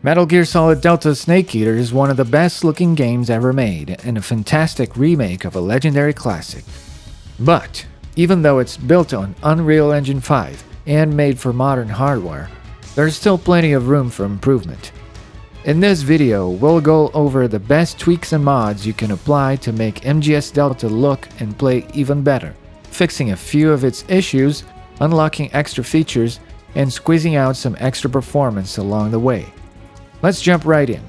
Metal Gear Solid Delta Snake Eater is one of the best looking games ever made and a fantastic remake of a legendary classic. But, even though it's built on Unreal Engine 5 and made for modern hardware, there's still plenty of room for improvement. In this video, we'll go over the best tweaks and mods you can apply to make MGS Delta look and play even better, fixing a few of its issues, unlocking extra features, and squeezing out some extra performance along the way. Let's jump right in.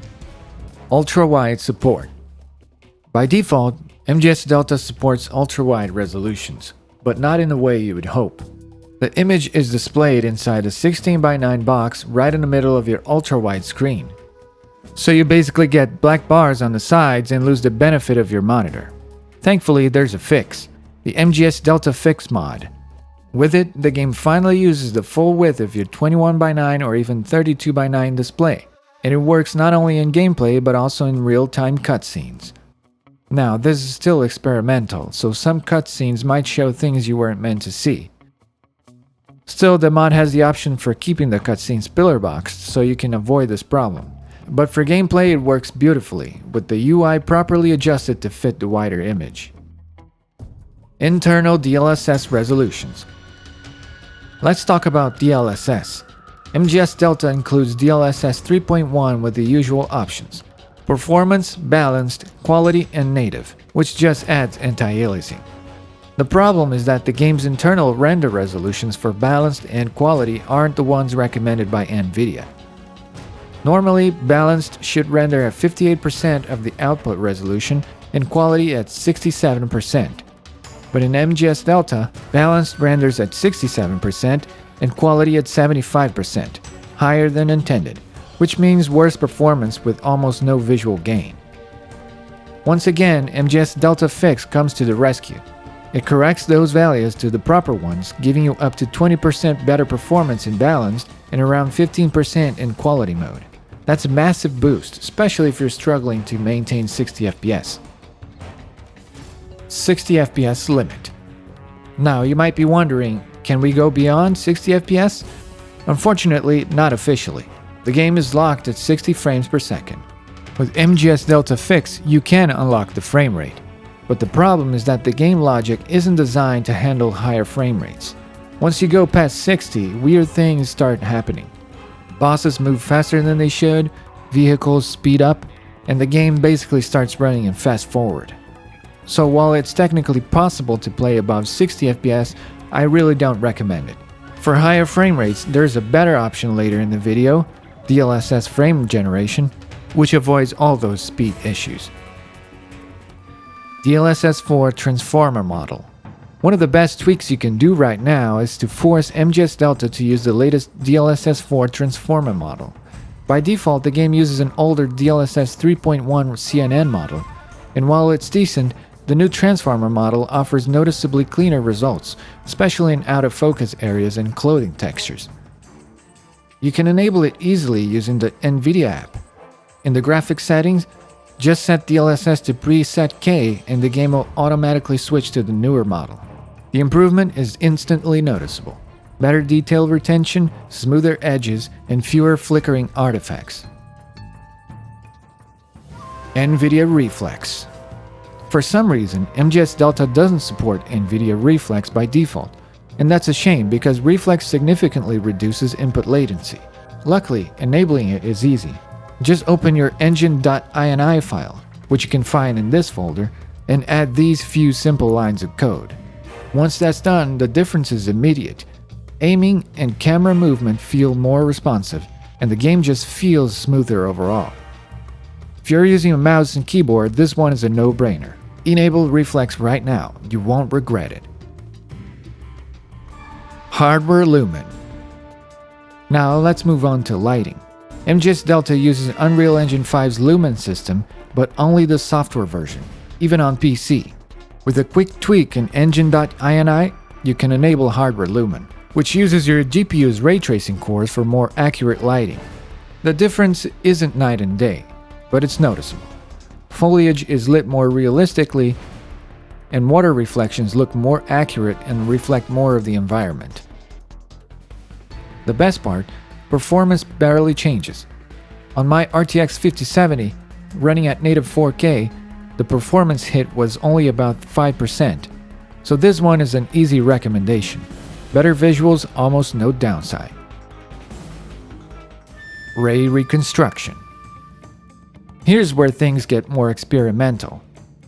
Ultrawide support. By default, MGS Delta supports ultrawide resolutions, but not in the way you would hope. The image is displayed inside a 16:9 box right in the middle of your ultrawide screen. So you basically get black bars on the sides and lose the benefit of your monitor. Thankfully, there's a fix, the MGSDeltaFix mod. With it, the game finally uses the full width of your 21:9 or even 32:9 display, and it works not only in gameplay but also in real-time cutscenes. Now, this is still experimental, so some cutscenes might show things you weren't meant to see. Still, the mod has the option for keeping the cutscenes pillar boxed, so you can avoid this problem. But for gameplay, it works beautifully, with the UI properly adjusted to fit the wider image. Internal DLSS resolutions. Let's talk about DLSS. MGS Delta includes DLSS 3.1 with the usual options: performance, balanced, quality, and native, which just adds anti-aliasing. The problem is that the game's internal render resolutions for balanced and quality aren't the ones recommended by Nvidia. Normally, balanced should render at 58% of the output resolution and quality at 67%. But in MGS Delta, balanced renders at 67% and quality at 75%, higher than intended, which means worse performance with almost no visual gain. Once again, MGSDeltaFix comes to the rescue. It corrects those values to the proper ones, giving you up to 20% better performance in balanced and around 15% in quality mode. That's a massive boost, especially if you're struggling to maintain 60 FPS. 60 FPS limit. Now, you might be wondering, can we go beyond 60 FPS? Unfortunately, not officially. The game is locked at 60 frames per second. With MGSDeltaFix, you can unlock the frame rate. But the problem is that the game logic isn't designed to handle higher frame rates. Once you go past 60, weird things start happening. Bosses move faster than they should, vehicles speed up, and the game basically starts running in fast forward. So while it's technically possible to play above 60 FPS, I really don't recommend it. For higher frame rates, there's a better option later in the video, DLSS frame generation, which avoids all those speed issues. DLSS 4 Transformer Model. One of the best tweaks you can do right now is to force MGS Delta to use the latest DLSS 4 Transformer model. By default, the game uses an older DLSS 3.1 CNN model, and while it's decent, the new Transformer model offers noticeably cleaner results, especially in out-of-focus areas and clothing textures. You can enable it easily using the Nvidia app. In the graphics settings, just set DLSS to preset K and the game will automatically switch to the newer model. The improvement is instantly noticeable. Better detail retention, smoother edges, and fewer flickering artifacts. Nvidia Reflex. For some reason, MGS Delta doesn't support Nvidia Reflex by default, and that's a shame because Reflex significantly reduces input latency. Luckily, enabling it is easy. Just open your engine.ini file, which you can find in this folder, and add these few simple lines of code. Once that's done, the difference is immediate. Aiming and camera movement feel more responsive, and the game just feels smoother overall. If you're using a mouse and keyboard, this one is a no-brainer. Enable Reflex right now, you won't regret it. Hardware Lumen. Now let's move on to lighting. MGS Delta uses Unreal Engine 5's Lumen system, but only the software version, even on PC. With a quick tweak in engine.ini, you can enable Hardware Lumen, which uses your GPU's ray tracing cores for more accurate lighting. The difference isn't night and day, but it's noticeable. Foliage is lit more realistically, and water reflections look more accurate and reflect more of the environment. The best part, performance barely changes. On my RTX 5070, running at native 4K, the performance hit was only about 5%, so this one is an easy recommendation. Better visuals, almost no downside. Ray Reconstruction. Here's where things get more experimental.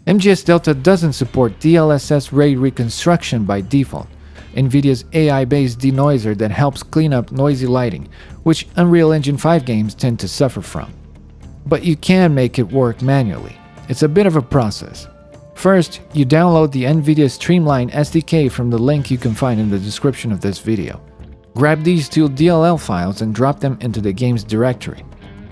MGS Delta doesn't support DLSS ray reconstruction by default, Nvidia's AI-based denoiser that helps clean up noisy lighting, which Unreal Engine 5 games tend to suffer from. But you can make it work manually. It's a bit of a process. First, you download the Nvidia Streamline SDK from the link you can find in the description of this video. Grab these two DLL files and drop them into the game's directory.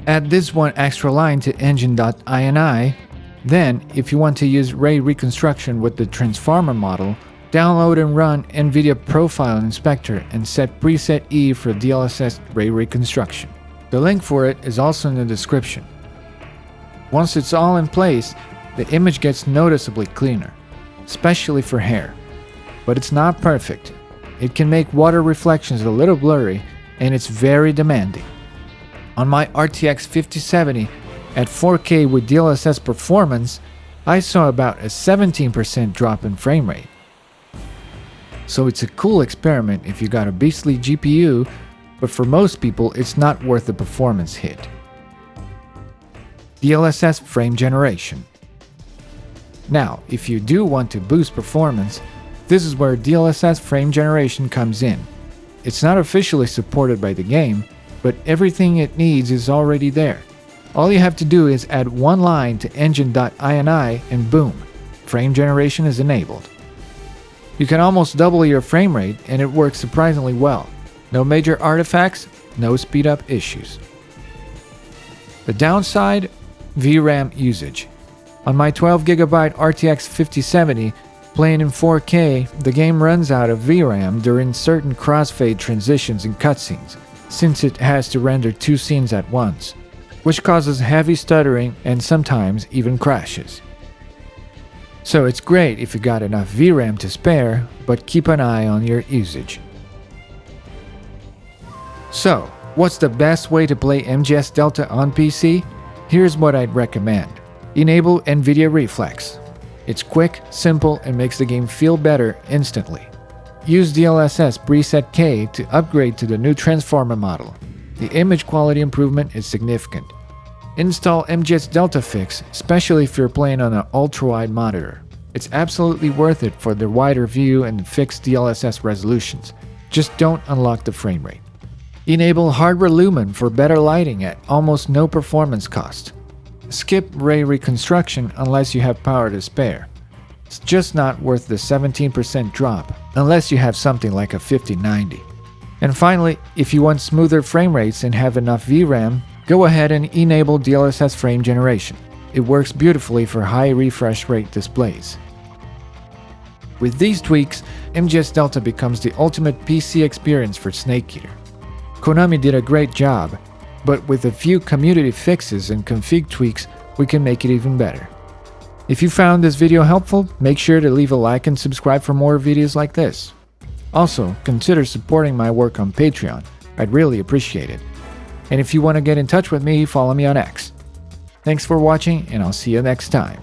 Add this one extra line to engine.ini. Then, if you want to use ray reconstruction with the transformer model, download and run Nvidia Profile Inspector and set preset E for DLSS ray reconstruction. The link for it is also in the description. Once it's all in place, the image gets noticeably cleaner, especially for hair. But it's not perfect. It can make water reflections a little blurry, and it's very demanding. On my RTX 5070, at 4K with DLSS performance, I saw about a 17% drop in frame rate. So it's a cool experiment if you got a beastly GPU, but for most people it's not worth the performance hit. DLSS frame generation. Now, if you do want to boost performance, this is where DLSS frame generation comes in. It's not officially supported by the game, but everything it needs is already there. All you have to do is add one line to engine.ini and boom, frame generation is enabled. You can almost double your frame rate and it works surprisingly well. No major artifacts, no speed up issues. The downside? VRAM usage. On my 12GB RTX 5070, playing in 4K, the game runs out of VRAM during certain crossfade transitions and cutscenes, since it has to render two scenes at once, which causes heavy stuttering and sometimes even crashes. So it's great if you got enough VRAM to spare, but keep an eye on your usage. So, what's the best way to play MGS Delta on PC? Here's what I'd recommend. Enable Nvidia Reflex. It's quick, simple, and makes the game feel better instantly. Use DLSS preset K to upgrade to the new transformer model. The image quality improvement is significant. Install MGSDeltaFix, especially if you're playing on an ultrawide monitor. It's absolutely worth it for the wider view and fixed DLSS resolutions. Just don't unlock the frame rate. Enable Hardware Lumen for better lighting at almost no performance cost. Skip ray reconstruction unless you have power to spare. It's just not worth the 17% drop unless you have something like a 5090. And finally, if you want smoother frame rates and have enough VRAM, go ahead and enable DLSS frame generation. It works beautifully for high refresh rate displays. With these tweaks, MGS Delta becomes the ultimate PC experience for Snake Eater. Konami did a great job, but with a few community fixes and config tweaks, we can make it even better. If you found this video helpful, make sure to leave a like and subscribe for more videos like this. Also, consider supporting my work on Patreon. I'd really appreciate it. And if you want to get in touch with me, follow me on X. Thanks for watching, and I'll see you next time.